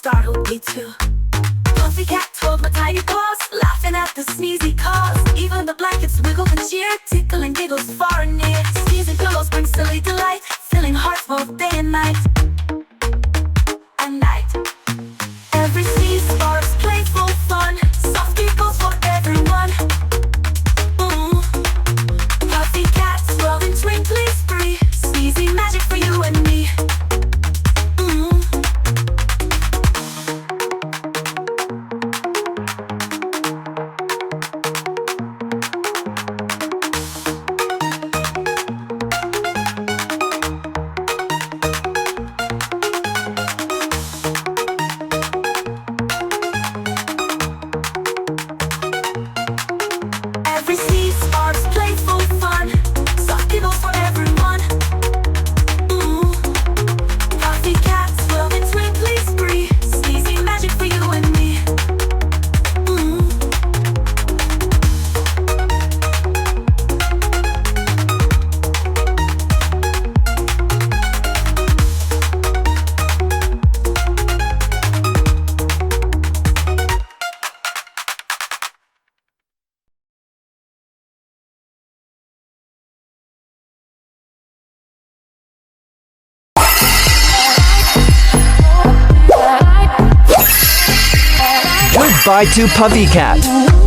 startled me too. Puffy Cat twirled my tiny paws, laughing at the sneezy cause. Even the blankets wiggled and cheered, tickling giggles far and near. Sneezing pillows bring silly delight, filling hearts both day and night. Every sneeze sparks playful fun, soft giggles for everyone. Puffy Cat swirled in twinkly spree, sneezing magic for you and me. Every sneeze sparks playful fun, soft giggles for everyone. Puffy Cat swirled in twinkly spree, sneezing magic for you and me. Goodbye to Puffy Cat.